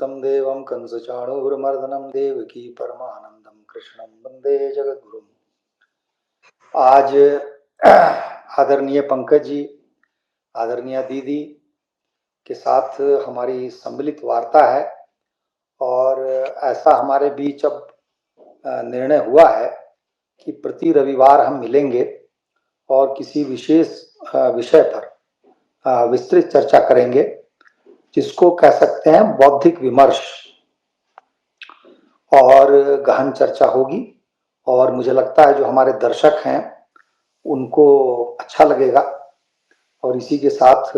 वसुदेवसुतं देवं कंसचाणूरमर्दनं देवकी परमानंदं कृष्णं वंदे जगद्गुरुम्। आज आदरणीय पंकज जी, आदरणीय दीदी के साथ हमारी सम्मिलित वार्ता है और ऐसा हमारे बीच अब निर्णय हुआ है कि प्रति रविवार हम मिलेंगे और किसी विशेष विषय पर विस्तृत चर्चा करेंगे, जिसको कह सकते हैं बौद्धिक विमर्श, और गहन चर्चा होगी। और मुझे लगता है जो हमारे दर्शक हैं उनको अच्छा लगेगा और इसी के साथ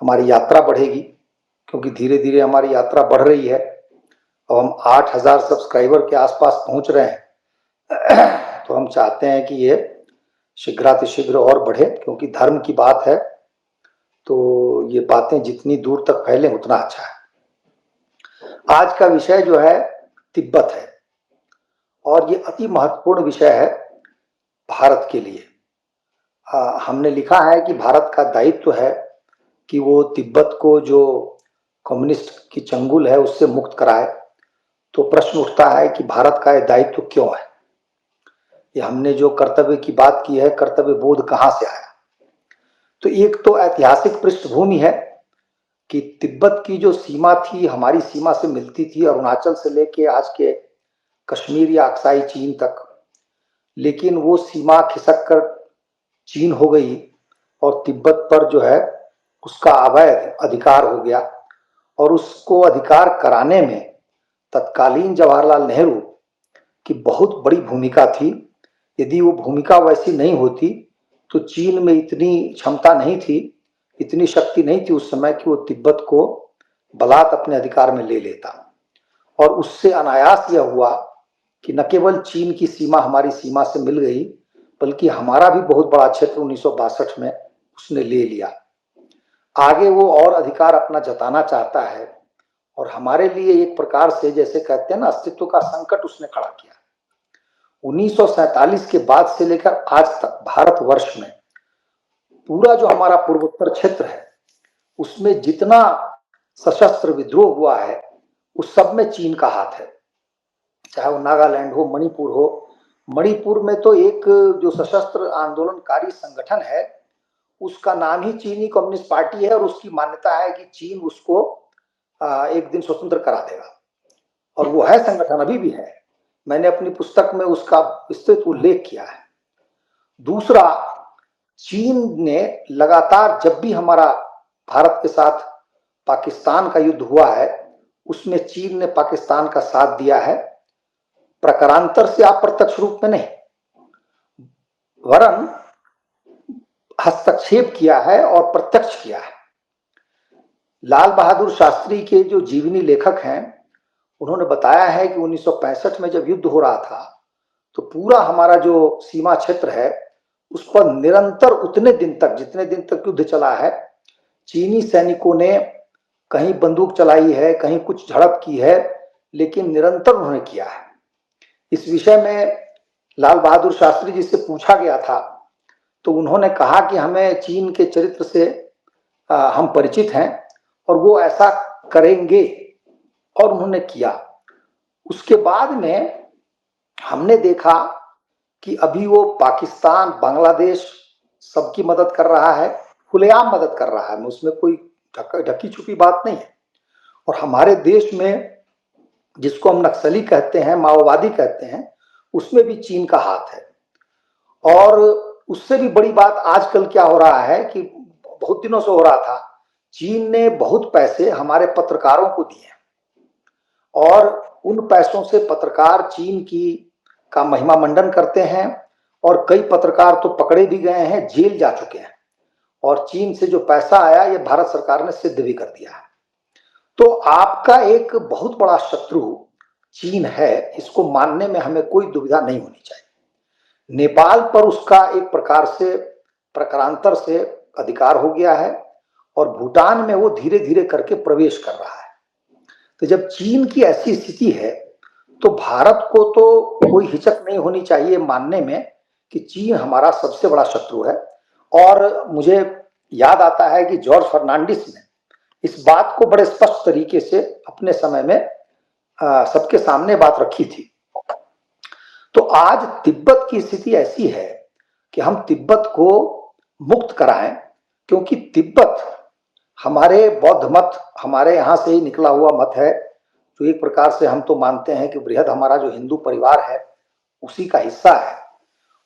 हमारी यात्रा बढ़ेगी, क्योंकि धीरे धीरे हमारी यात्रा बढ़ रही है और हम 8,000 सब्सक्राइबर के आसपास पहुंच रहे हैं। तो हम चाहते हैं कि ये शीघ्रातिशीघ्र और बढ़े, क्योंकि धर्म की बात है तो ये बातें जितनी दूर तक फैले उतना अच्छा है। आज का विषय जो है तिब्बत है और ये अति महत्वपूर्ण विषय है भारत के लिए। हमने लिखा है कि भारत का दायित्व है कि वो तिब्बत को जो कम्युनिस्ट की चंगुल है उससे मुक्त कराए। तो प्रश्न उठता है कि भारत का ये दायित्व क्यों है? ये हमने जो कर्तव्य की बात की है, कर्तव्य बोध कहां से आया? तो एक तो ऐतिहासिक पृष्ठभूमि है कि तिब्बत की जो सीमा थी हमारी सीमा से मिलती थी, अरुणाचल से लेके आज के कश्मीर या अक्साई चीन तक, लेकिन वो सीमा खिसक कर चीन हो गई और तिब्बत पर जो है उसका अवैध अधिकार हो गया। और उसको अधिकार कराने में तत्कालीन जवाहरलाल नेहरू की बहुत बड़ी भूमिका थी। यदि वो भूमिका वैसी नहीं होती तो चीन में इतनी क्षमता नहीं थी, इतनी शक्ति नहीं थी उस समय कि वो तिब्बत को बलात् अपने अधिकार में ले लेता। और उससे अनायास यह हुआ कि न केवल चीन की सीमा हमारी सीमा से मिल गई, बल्कि हमारा भी बहुत बड़ा क्षेत्र 1962 में उसने ले लिया। आगे वो और अधिकार अपना जताना चाहता है और हमारे लिए एक प्रकार से, जैसे कहते हैं ना, अस्तित्व का संकट उसने खड़ा किया। 1947 के बाद से लेकर आज तक भारतवर्ष में पूरा जो हमारा पूर्वोत्तर क्षेत्र है उसमें जितना सशस्त्र विद्रोह हुआ है उस सब में चीन का हाथ है। चाहे वो नागालैंड हो, मणिपुर हो। मणिपुर में तो एक जो सशस्त्र आंदोलनकारी संगठन है उसका नाम ही चीनी कम्युनिस्ट पार्टी है और उसकी मान्यता है कि चीन उसको एक दिन स्वतंत्र करा देगा, और वो है संगठन, अभी भी है। मैंने अपनी पुस्तक में उसका विस्तृत उल्लेख किया है। दूसरा, चीन ने लगातार जब भी हमारा भारत के साथ पाकिस्तान का युद्ध हुआ है उसमें चीन ने पाकिस्तान का साथ दिया है, प्रकारांतर से अप्रत्यक्ष रूप में नहीं, वरन हस्तक्षेप किया है और प्रत्यक्ष किया है। लाल बहादुर शास्त्री के जो जीवनी लेखक हैं उन्होंने बताया है कि 1965 में जब युद्ध हो रहा था तो पूरा हमारा जो सीमा क्षेत्र है उस पर निरंतर उतने दिन तक, जितने दिन तक युद्ध चला है, चीनी सैनिकों ने कहीं बंदूक चलाई है, कहीं कुछ झड़प की है, लेकिन निरंतर उन्होंने किया है। इस विषय में लाल बहादुर शास्त्री जी से पूछा गया था तो उन्होंने कहा कि हमें चीन के चरित्र से हम परिचित हैं और वो ऐसा करेंगे, और उन्होंने किया। उसके बाद में हमने देखा कि अभी वो पाकिस्तान, बांग्लादेश सबकी मदद कर रहा है, खुलेआम मदद कर रहा है, उसमें कोई ढकी छुपी बात नहीं है। और हमारे देश में जिसको हम नक्सली कहते हैं, माओवादी कहते हैं, उसमें भी चीन का हाथ है। और उससे भी बड़ी बात आजकल क्या हो रहा है कि बहुत दिनों से हो रहा था, चीन ने बहुत पैसे हमारे पत्रकारों को दिए और उन पैसों से पत्रकार चीन की का महिमा मंडन करते हैं और कई पत्रकार तो पकड़े भी गए हैं, जेल जा चुके हैं। और चीन से जो पैसा आया ये भारत सरकार ने सिद्ध भी कर दिया है। तो आपका एक बहुत बड़ा शत्रु चीन है, इसको मानने में हमें कोई दुविधा नहीं होनी चाहिए। नेपाल पर उसका एक प्रकार से प्रकारांतर से अधिकार हो गया है और भूटान में वो धीरे धीरे करके प्रवेश कर रहा है। तो जब चीन की ऐसी स्थिति है तो भारत को तो कोई हिचक नहीं होनी चाहिए मानने में कि चीन हमारा सबसे बड़ा शत्रु है। और मुझे याद आता है कि जॉर्ज फर्नांडिस ने इस बात को बड़े स्पष्ट तरीके से अपने समय में सबके सामने बात रखी थी। तो आज तिब्बत की स्थिति ऐसी है कि हम तिब्बत को मुक्त कराएं, क्योंकि तिब्बत हमारे बौद्ध मत, हमारे यहाँ से ही निकला हुआ मत है, जो एक प्रकार से हम तो मानते हैं कि बृहद हमारा जो हिंदू परिवार है उसी का हिस्सा है।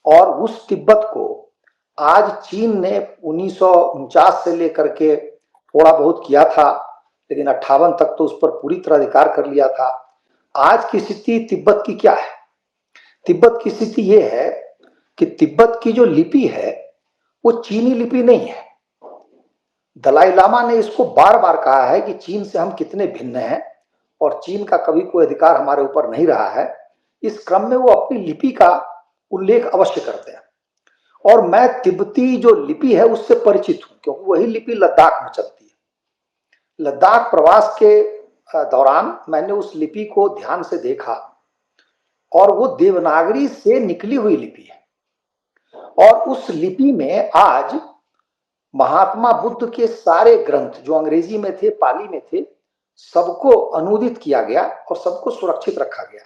और उस तिब्बत को आज चीन ने 1949 से लेकर के थोड़ा बहुत किया था, लेकिन 58 तक तो उस पर पूरी तरह अधिकार कर लिया था। आज की स्थिति तिब्बत की क्या है? तिब्बत की स्थिति यह है कि तिब्बत की जो लिपि है वो चीनी लिपि नहीं है। दलाई लामा ने इसको बार बार कहा है कि चीन से हम कितने भिन्न हैं और चीन का कभी कोई अधिकार हमारे ऊपर नहीं रहा है। इस क्रम में वो अपनी लिपि का उल्लेख अवश्य करते हैं, और मैं तिब्बती जो लिपि है उससे परिचित हूं, क्योंकि वही लिपि लद्दाख में चलती है। लद्दाख प्रवास के दौरान मैंने उस लिपि को ध्यान से देखा, और वो देवनागरी से निकली हुई लिपि है, और उस लिपि में आज महात्मा बुद्ध के सारे ग्रंथ जो अंग्रेजी में थे, पाली में थे, सबको अनुदित किया गया और सबको सुरक्षित रखा गया।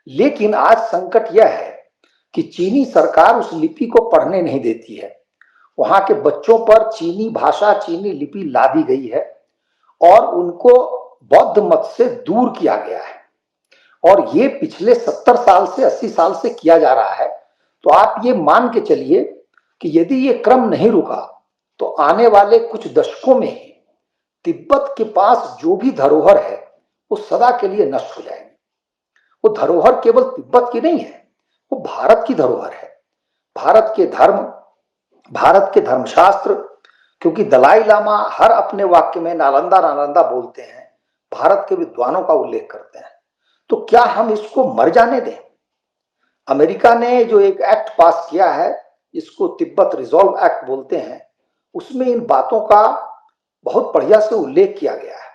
लेकिन आज संकट यह है कि चीनी सरकार उस लिपि को पढ़ने नहीं देती है। वहां के बच्चों पर चीनी भाषा, चीनी लिपि लादी गई है और उनको बौद्ध मत से दूर किया गया है, और ये पिछले 70 साल से 80 साल से किया जा रहा है। तो आप ये मान के चलिए कि यदि ये क्रम नहीं रुका तो आने वाले कुछ दशकों में ही तिब्बत के पास जो भी धरोहर है वो सदा के लिए नष्ट हो जाएगी। वो धरोहर केवल तिब्बत की नहीं है, वो भारत की धरोहर है, भारत के धर्म, भारत के धर्मशास्त्र। क्योंकि दलाई लामा हर अपने वाक्य में नालंदा नालंदा बोलते हैं, भारत के विद्वानों का उल्लेख करते हैं। तो क्या हम इसको मर जाने दें? अमेरिका ने जो एक एक्ट पास किया है, इसको तिब्बत रिजॉल्व एक्ट बोलते हैं, उसमें इन बातों का बहुत बढ़िया से उल्लेख किया गया है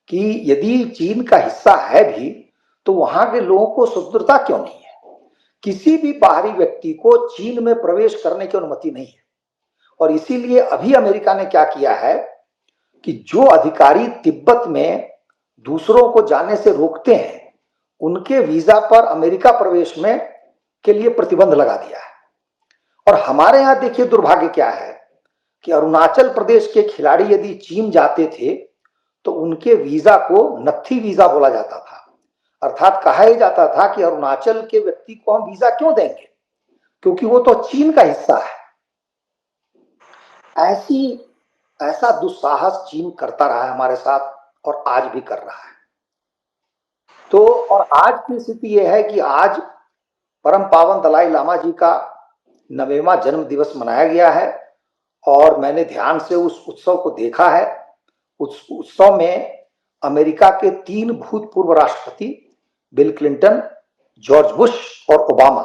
कि यदि चीन का हिस्सा है भी तो वहां के लोगों को स्वतंत्रता क्यों नहीं है। किसी भी बाहरी व्यक्ति को चीन में प्रवेश करने की अनुमति नहीं है। और इसीलिए अभी अमेरिका ने क्या किया है कि जो अधिकारी तिब्बत में दूसरों को जाने से रोकते हैं, उनके वीजा पर अमेरिका प्रवेश में के लिए प्रतिबंध लगा दिया है। और हमारे यहां देखिए दुर्भाग्य क्या है कि अरुणाचल प्रदेश के खिलाड़ी यदि चीन जाते थे तो उनके वीजा को नत्थी वीजा बोला जाता था। अर्थात कहा ही जाता था कि अरुणाचल के व्यक्ति को हम वीजा क्यों देंगे, क्योंकि वो तो चीन का हिस्सा है। ऐसा दुस्साहस चीन करता रहा है हमारे साथ और आज भी कर रहा है। तो और आज की स्थिति यह है कि आज परम पावन दलाई लामा जी का 90वां जन्म दिवस मनाया गया है, और मैंने ध्यान से उस उत्सव को देखा है। उस उत्सव में अमेरिका के 3 भूतपूर्व राष्ट्रपति बिल क्लिंटन, जॉर्ज बुश और ओबामा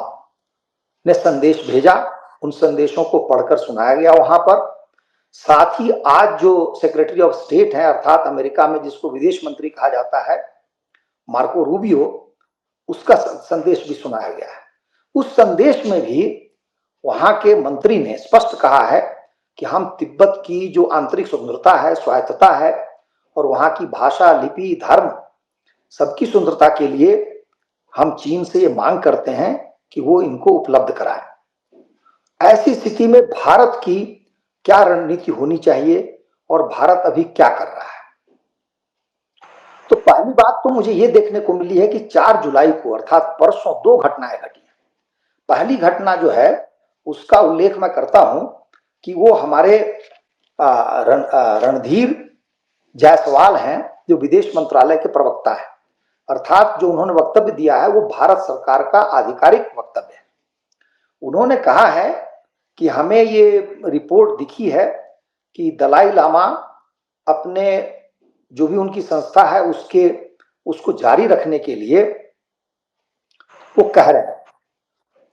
ने संदेश भेजा। उन संदेशों को पढ़कर सुनाया गया वहां पर। साथ ही आज जो सेक्रेटरी ऑफ स्टेट है, अर्थात अमेरिका में जिसको विदेश मंत्री कहा जाता है, मार्को रूबियो, उसका संदेश भी सुनाया गया है। उस संदेश में भी वहां के मंत्री ने स्पष्ट कहा है कि हम तिब्बत की जो आंतरिक स्वतंत्रता है, स्वायत्तता है, और वहां की भाषा, लिपि, धर्म, सबकी स्वतंत्रता के लिए हम चीन से ये मांग करते हैं कि वो इनको उपलब्ध कराए। ऐसी स्थिति में भारत की क्या रणनीति होनी चाहिए और भारत अभी क्या कर रहा है? तो पहली बात तो मुझे ये देखने को मिली है कि 4 जुलाई को, अर्थात परसों, 2 घटनाएं घटी। पहली घटना जो है उसका उल्लेख मैं करता हूं कि वो हमारे रणधीर जायसवाल हैं, जो विदेश मंत्रालय के प्रवक्ता है। अर्थात जो उन्होंने वक्तव्य दिया है वो भारत सरकार का आधिकारिक वक्तव्य है। उन्होंने कहा है कि हमें ये रिपोर्ट दिखी है कि दलाई लामा अपने जो भी उनकी संस्था है उसको जारी रखने के लिए वो कह रहे हैं,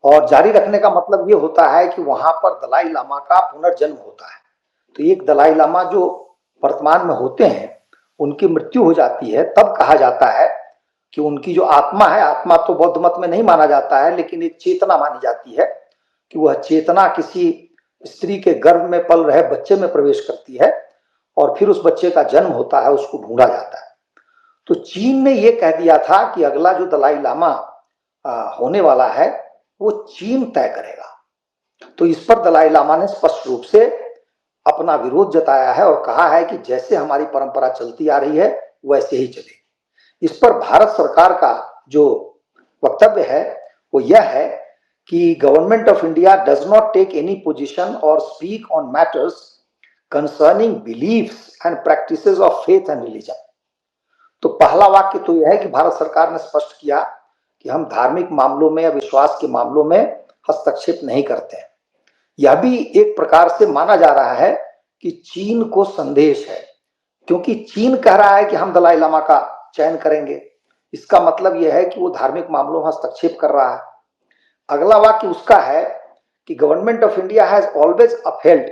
और जारी रखने का मतलब ये होता है कि वहां पर दलाई लामा का पुनर्जन्म होता है। तो एक दलाई लामा जो वर्तमान में होते हैं, उनकी मृत्यु हो जाती है, तब कहा जाता है कि उनकी जो आत्मा है, आत्मा तो बौद्ध मत में नहीं माना जाता है, लेकिन एक चेतना मानी जाती है कि वह चेतना किसी स्त्री के गर्भ में पल रहे बच्चे में प्रवेश करती है और फिर उस बच्चे का जन्म होता है, उसको ढूंढा जाता है। तो चीन ने यह कह दिया था कि अगला जो दलाई लामा होने वाला है वो चीन तय करेगा। तो इस पर दलाई लामा ने स्पष्ट रूप से अपना विरोध जताया है और कहा है कि जैसे हमारी परंपरा चलती आ रही है वैसे ही चले। इस पर भारत सरकार का जो वक्तव्य है वो यह है कि government of India does not take any position or speak on matters concerning beliefs and practices of faith and religion. तो पहला वाक्य तो यह है कि भारत सरकार ने स्पष्ट किया कि हम धार्मिक मामलों में या विश्वास के मामलों में हस्तक्षेप नहीं करते हैं। यह भी एक प्रकार से माना जा रहा है कि चीन को संदेश है, क्योंकि चीन कह रहा है कि हम दलाई लामा का चयन करेंगे। इसका मतलब यह है कि वो धार्मिक मामलों में हस्तक्षेप कर रहा है। अगला वाक्य उसका है कि government of India has always upheld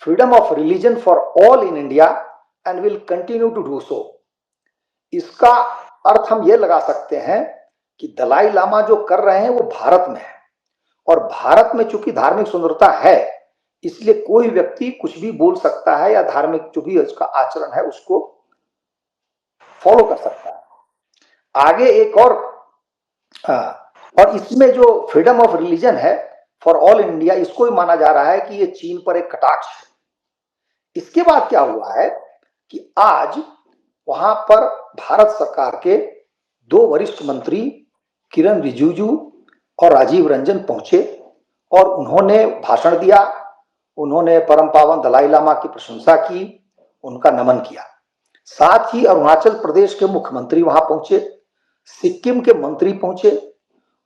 freedom of religion for all in India and will continue to do so. इसका अर्थ हम यह लगा सकते हैं कि दलाई लामा जो कर रहे हैं वो भारत में है, और भारत में चूंकि धार्मिक स्वतंत्रता है इसलिए कोई व्यक्ति कुछ भी बोल सकता है या धार्मिक जो भी उसका आचरण है उसको फॉलो कर सकता है। आगे एक और इसमें जो फ्रीडम ऑफ रिलीजन है फॉर ऑल इंडिया, इसको भी माना जा रहा है कि ये चीन पर एक कटाक्ष है। इसके बाद क्या हुआ है कि आज वहां पर भारत सरकार के दो वरिष्ठ मंत्री किरण रिजिजू और राजीव रंजन पहुंचे और उन्होंने भाषण दिया। उन्होंने परम पावन दलाई लामा की प्रशंसा की, उनका नमन किया। साथ ही अरुणाचल प्रदेश के मुख्यमंत्री वहां पहुंचे, सिक्किम के मंत्री पहुंचे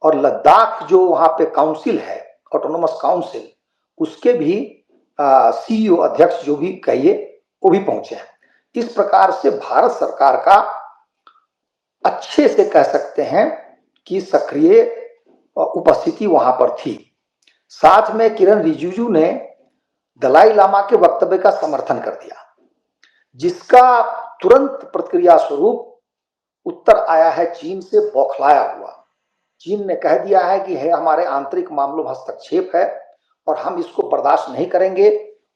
और लद्दाख जो वहां पे काउंसिल है, ऑटोनोमस काउंसिल, उसके भी सीईओ अध्यक्ष जो भी कहिए वो भी पहुंचे हैं। इस प्रकार से भारत सरकार का अच्छे से कह सकते हैं कि सक्रिय उपस्थिति वहां पर थी। साथ में किरण रिजिजू ने दलाई लामा के वक्तव्य का समर्थन कर दिया, जिसका तुरंत प्रतिक्रिया स्वरूप उत्तर आया है चीन से बौखलाया हुआ। चीन ने कह दिया है कि हमारे आंतरिक मामलों में हस्तक्षेप है और हम इसको बर्दाश्त नहीं करेंगे,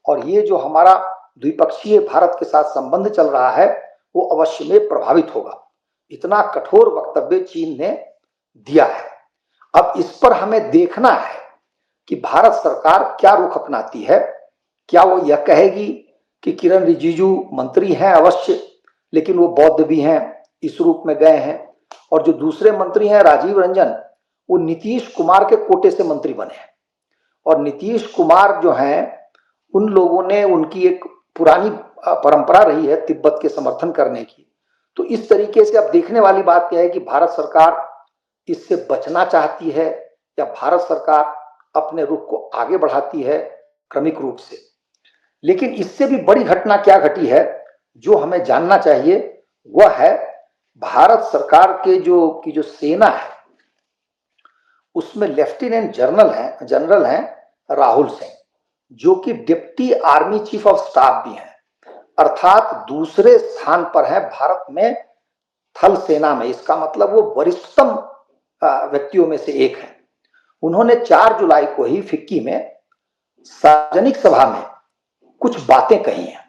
और ये जो हमारा द्विपक्षीय भारत के साथ संबंध चल रहा है वो अवश्य में प्रभावित होगा। इतना कठोर वक्तव्य चीन ने दिया है। अब इस पर हमें देखना है कि भारत सरकार क्या रुख अपनाती है। क्या वो यह कहेगी कि किरण रिजिजू मंत्री हैं अवश्य, लेकिन वो बौद्ध भी हैं, इस रूप में गए हैं, और जो दूसरे मंत्री हैं राजीव रंजन, वो नीतीश कुमार के कोटे से मंत्री बने हैं, और नीतीश कुमार जो हैं उन लोगों ने, उनकी एक पुरानी परंपरा रही है तिब्बत के समर्थन करने की। तो इस तरीके से अब देखने वाली बात यह है कि भारत सरकार इससे बचना चाहती है या भारत सरकार अपने रुख को आगे बढ़ाती है क्रमिक रूप से। लेकिन इससे भी बड़ी घटना क्या घटी है जो हमें जानना चाहिए, वह है भारत सरकार के जो सेना है उसमें लेफ्टिनेंट जनरल हैं राहुल सिंह, जो कि deputy army chief of staff भी हैं, अर्थात दूसरे स्थान पर है भारत में थल सेना में। इसका मतलब वो वरिष्ठतम व्यक्तियों में से एक है। उन्होंने 4 जुलाई को ही फिक्की में सार्वजनिक सभा में कुछ बातें कही हैं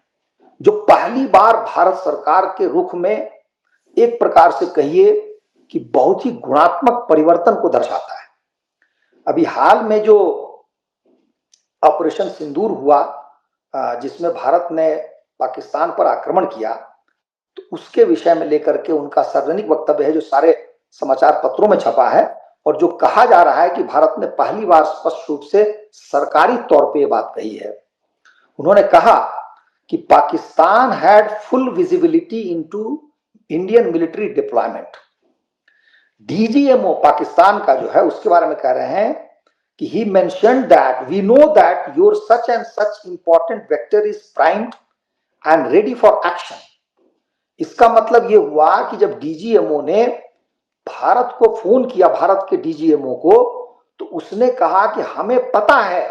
जो पहली बार भारत सरकार के रुख में एक प्रकार से कहिए कि बहुत ही गुणात्मक परिवर्तन को दर्शाता है। अभी हाल में जो ऑपरेशन सिंदूर हुआ, जिसमें भारत ने पाकिस्तान पर आक्रमण किया, तो उसके विषय में लेकर के उनका सार्वजनिक वक्तव्य है जो सारे समाचार पत्रों में छपा है, और जो कहा जा रहा है कि भारत ने पहली बार स्पष्ट रूप से सरकारी तौर पे ये बात कही है। उन्होंने कहा कि Pakistan had full visibility into Indian military deployment. DGMO Pakistan का जो है उसके बारे में कह रहे हैं कि he mentioned that we know that your such and such important vector is primed and ready for action। इसका मतलब ये हुआ कि जब डीजीएमओ ने भारत को फोन किया, भारत के डीजीएमओ को, तो उसने कहा कि हमें पता है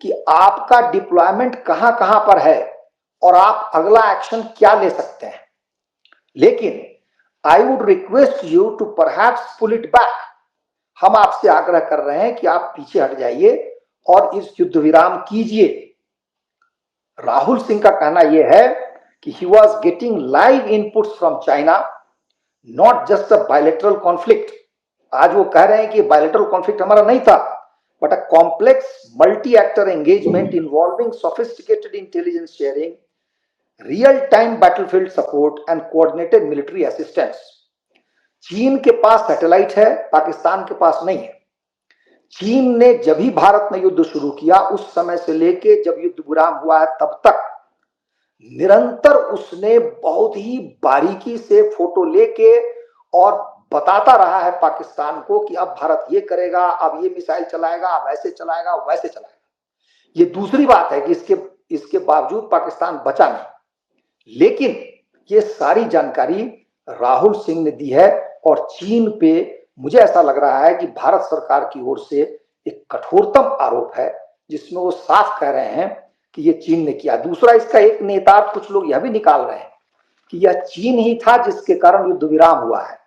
कि आपका डिप्लॉयमेंट कहां कहां पर है और आप अगला एक्शन क्या ले सकते हैं, लेकिन I would request you to perhaps pull it back. हम आपसे आग्रह कर रहे हैं कि आप पीछे हट जाइए और इस युद्ध विराम कीजिए। राहुल सिंह का कहना यह है कि he was getting live inputs from China, not just a bilateral conflict. आज वो कह रहे हैं कि bilateral conflict हमारा नहीं था, but a complex multi-actor engagement involving sophisticated intelligence sharing, real-time battlefield support and coordinated military assistance. चीन के पास सैटेलाइट है, पाकिस्तान के पास नहीं है। चीन ने जब भी भारत में युद्ध शुरू किया उस समय से लेके जब युद्ध विराम हुआ है तब तक निरंतर उसने बहुत ही बारीकी से फोटो लेके और बताता रहा है पाकिस्तान को कि अब भारत ये करेगा, अब ये मिसाइल चलाएगा, अब ऐसे चलाएगा, वैसे चलाएगा। ये दूसरी बात है कि इसके बावजूद पाकिस्तान बचा नहीं, लेकिन ये सारी जानकारी राहुल सिंह ने दी है और चीन पे मुझे ऐसा लग रहा है कि भारत सरकार की ओर से एक कठोरतम आरोप है जिसमें वो साफ कह रहे हैं कि ये चीन ने किया। दूसरा, इसका एक नेता कुछ लोग यह भी निकाल रहे हैं कि यह चीन ही था जिसके कारण युद्ध विराम हुआ है,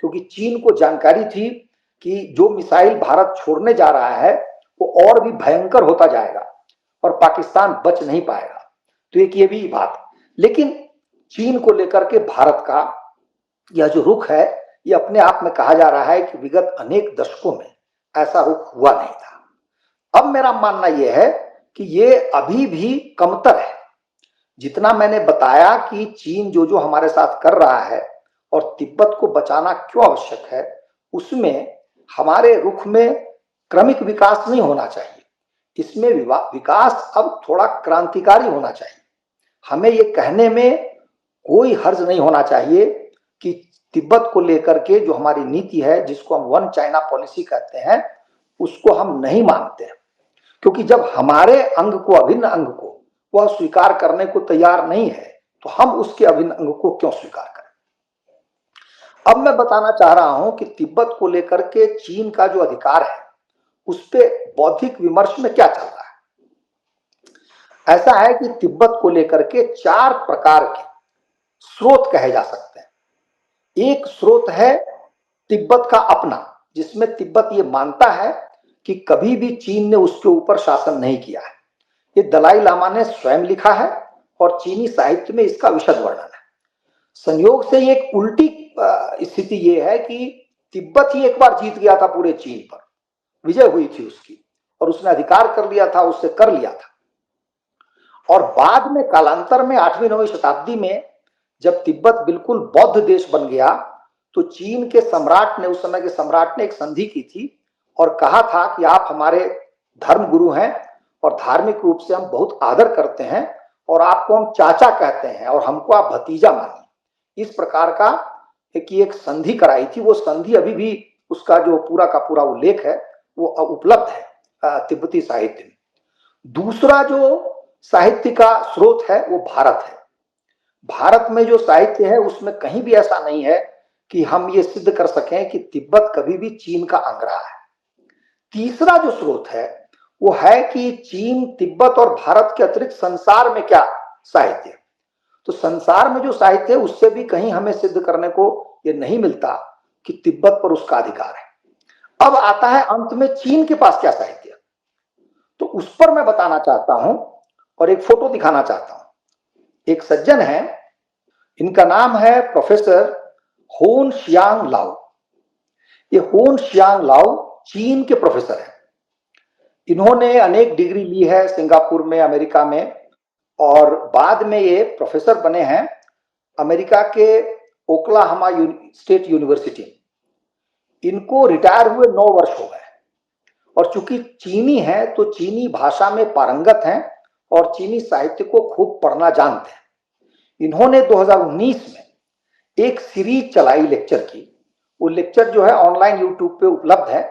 क्योंकि चीन को जानकारी थी कि जो मिसाइल भारत छोड़ने जा रहा है वो और भी भयंकर होता जाएगा और पाकिस्तान बच नहीं पाएगा। तो एक ये भी बात, लेकिन चीन को लेकर के भारत का यह जो रुख है ये अपने आप में कहा जा रहा है कि विगत अनेक दशकों में ऐसा रुख हुआ नहीं था। अब मेरा मानना यह है कि ये अभी भी कमतर है। जितना मैंने बताया कि चीन जो जो हमारे साथ कर रहा है और तिब्बत को बचाना क्यों आवश्यक है, उसमें हमारे रुख में क्रमिक विकास नहीं होना चाहिए, इसमें विकास अब थोड़ा क्रांतिकारी होना चाहिए। हमें ये कहने में कोई हर्ज नहीं होना चाहिए कि तिब्बत को लेकर के जो हमारी नीति है, जिसको हम वन चाइना पॉलिसी कहते हैं, उसको हम नहीं मानते, क्योंकि जब हमारे अंग को, अभिन्न अंग को वह स्वीकार करने को तैयार नहीं है तो हम उसके अभिन्न अंग को क्यों स्वीकार करें। अब मैं बताना चाह रहा हूं कि तिब्बत को लेकर के चीन का जो अधिकार है उस पे बौद्धिक विमर्श में क्या चल रहा है। ऐसा है कि तिब्बत को लेकर के 4 प्रकार के स्रोत कहे जा सकते हैं। एक स्रोत है तिब्बत का अपना, जिसमें तिब्बत ये मानता है कि कभी भी चीन ने उसके ऊपर शासन नहीं किया है। ये दलाई लामा ने स्वयं लिखा है और चीनी साहित्य में इसका विशद वर्णन है। संयोग से एक उल्टी स्थिति ये है कि तिब्बत ही एक बार जीत गया था पूरे चीन पर, विजय हुई थी उसकी और उसने अधिकार कर लिया था, उससे कर लिया था। और बाद में कालांतर में 8वीं 9वीं शताब्दी में जब तिब्बत बिल्कुल बौद्ध देश बन गया तो चीन के सम्राट ने, उस समय के सम्राट ने एक संधि की थी और कहा था कि आप हमारे धर्म गुरु हैं और धार्मिक रूप से हम बहुत आदर करते हैं और आपको हम चाचा कहते हैं और हमको आप भतीजा मानिए। इस प्रकार का एक संधि कराई थी। वो संधि अभी भी, उसका जो पूरा का पूरा उल्लेख है वो उपलब्ध है तिब्बती साहित्य में। दूसरा जो साहित्य का स्रोत है वो भारत है। भारत में जो साहित्य है उसमें कहीं भी ऐसा नहीं है कि हम ये सिद्ध कर सकें कि तिब्बत कभी भी चीन का अंग रहा है। तीसरा जो स्रोत है वो है कि चीन, तिब्बत और भारत के अतिरिक्त संसार में क्या साहित्य है। तो संसार में जो साहित्य है उससे भी कहीं हमें सिद्ध करने को ये नहीं मिलता कि तिब्बत पर उसका अधिकार है। अब आता है अंत में चीन के पास क्या साहित्य है, तो उस पर मैं बताना चाहता हूं और एक फोटो दिखाना चाहता हूं। एक सज्जन है, इनका नाम है प्रोफेसर होन शियांग लाओ। ये होन शियांग लाओ चीन के प्रोफेसर हैं। इन्होंने अनेक डिग्री ली है सिंगापुर में, अमेरिका में, और बाद में ये प्रोफेसर बने हैं अमेरिका के ओक्लाहोमा स्टेट यूनिवर्सिटी। इनको रिटायर हुए 9 वर्ष हो गए और चूंकि चीनी है तो चीनी भाषा में पारंगत हैं और चीनी साहित्य को खूब पढ़ना जानते हैं। इन्होंने 2019 में एक सीरीज चलाई लेक्चर की। वो लेक्चर जो है ऑनलाइन यूट्यूब पे उपलब्ध है।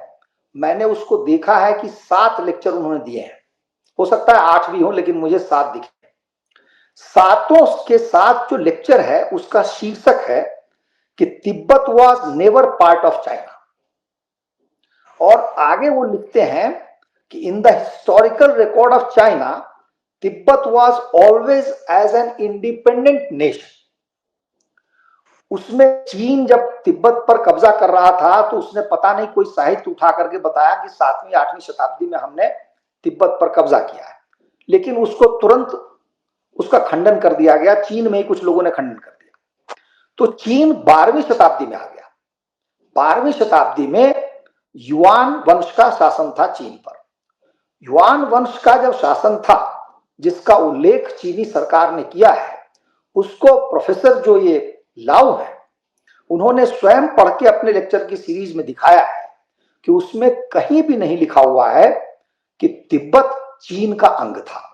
मैंने उसको देखा है कि 7 लेक्चर उन्होंने दिए हैं। हो सकता है 8 भी हो, लेकिन मुझे 7 दिखे। सातों के साथ जो लेक्चर है उसका शीर्षक है कि Tibet was never part of China. और आगे वो लिखते हैं कि in the historical record of China Tibet was always as an independent nation. उसमें चीन जब तिब्बत पर कब्जा कर रहा था तो उसने पता नहीं कोई साहित्य उठा करके बताया कि 7वीं 8वीं शताब्दी में हमने तिब्बत पर कब्जा किया है, लेकिन उसको तुरंत उसका खंडन कर दिया गया। चीन में ही कुछ लोगों ने खंडन कर दिया। तो चीन 12वीं शताब्दी में आ गया। 12वीं शताब्दी में युआन वंश का शासन था चीन पर। युआन वंश का जब शासन था, जिसका उल्लेख चीनी सरकार ने किया है, उसको प्रोफेसर जो ये लाओ है, उन्होंने स्वयं पढ़ के अपने लेक्चर की सीरीज में दिखाया है कि उसमें कहीं भी नहीं लिखा हुआ है कि तिब्बत चीन का अंग था।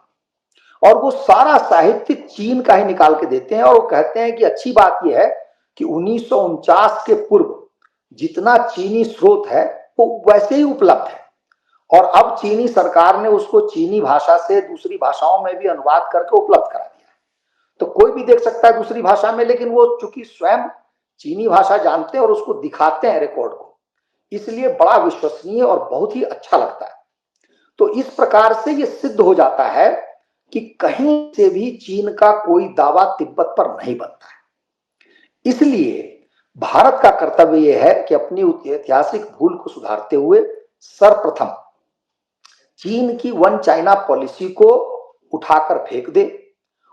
और वो सारा साहित्य चीन का ही निकाल के देते हैं, और वो कहते हैं कि अच्छी बात यह है कि 1949 के पूर्व जितना चीनी स्रोत है वो वैसे ही उपलब्ध है, और अब चीनी सरकार ने उसको चीनी भाषा से दूसरी भाषाओं में भी अनुवाद करके उपलब्ध करा दिया है। तो कोई भी देख सकता है दूसरी भाषा में, लेकिन वो चूंकि स्वयं चीनी भाषा जानते हैं और उसको दिखाते हैं रिकॉर्ड को, इसलिए बड़ा विश्वसनीय और बहुत ही अच्छा लगता है। तो इस प्रकार से ये सिद्ध हो जाता है कि कहीं से भी चीन का कोई दावा तिब्बत पर नहीं बनता है। इसलिए भारत का कर्तव्य यह है कि अपनी ऐतिहासिक भूल को सुधारते हुए सर्वप्रथम चीन की वन चाइना पॉलिसी को उठाकर फेंक दे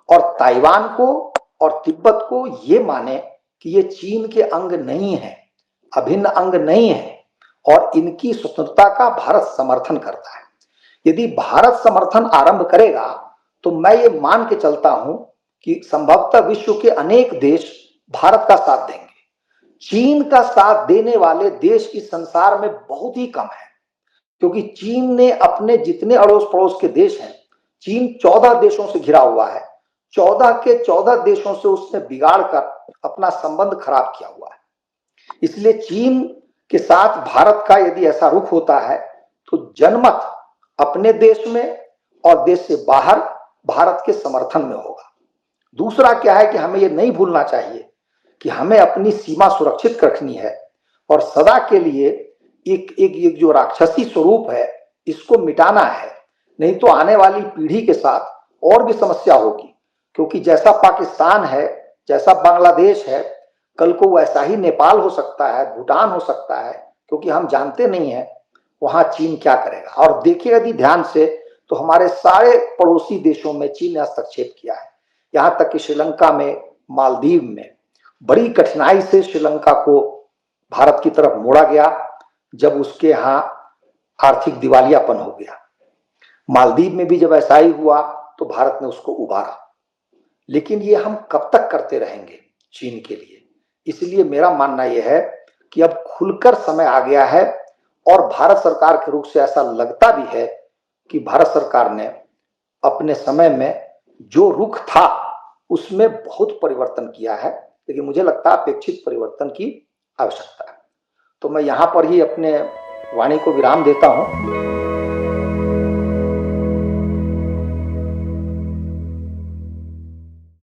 और ताइवान को और तिब्बत को ये माने कि ये चीन के अंग नहीं है, अभिन्न अंग नहीं है, और इनकी स्वतंत्रता का भारत समर्थन करता है। यदि भारत समर्थन आरंभ करेगा तो मैं ये मान के चलता हूं कि संभवतः विश्व के अनेक देश भारत का साथ देंगे। चीन का साथ देने वाले देश इस संसार में बहुत ही कम है, क्योंकि चीन ने अपने जितने अड़ोस पड़ोस के देश हैं, चीन 14 देशों से घिरा हुआ है, 14 के 14 देशों से उसने बिगाड़ कर अपना संबंध खराब किया हुआ है। इसलिए चीन के साथ भारत का यदि ऐसा रुख होता है तो जनमत अपने देश में और देश से बाहर भारत के समर्थन में होगा। दूसरा क्या है कि हमें यह नहीं भूलना चाहिए कि हमें अपनी सीमा सुरक्षित रखनी है और सदा के लिए एक जो राक्षसी स्वरूप है इसको मिटाना है, नहीं तो आने वाली पीढ़ी के साथ और भी समस्या होगी। क्योंकि जैसा पाकिस्तान है, जैसा बांग्लादेश है, कल को वैसा ही नेपाल हो सकता है, भूटान हो सकता है, क्योंकि हम जानते नहीं है वहां चीन क्या करेगा। और देखिए यदि ध्यान से तो हमारे सारे पड़ोसी देशों में चीन ने हस्तक्षेप किया है। यहां तक कि श्रीलंका में, मालदीव में बड़ी कठिनाई से श्रीलंका को भारत की तरफ मोड़ा गया जब उसके यहां आर्थिक दिवालियापन हो गया। मालदीव में भी जब ऐसा ही हुआ तो भारत ने उसको उबारा। लेकिन ये हम कब तक करते रहेंगे चीन के लिए? इसलिए मेरा मानना यह है कि अब खुलकर समय आ गया है, और भारत सरकार के रुख से ऐसा लगता भी है कि भारत सरकार ने अपने समय में जो रुख था उसमें बहुत परिवर्तन किया है, लेकिन मुझे लगता है अपेक्षित परिवर्तन की आवश्यकता है। तो मैं यहाँ पर ही अपने वाणी को विराम देता हूँ।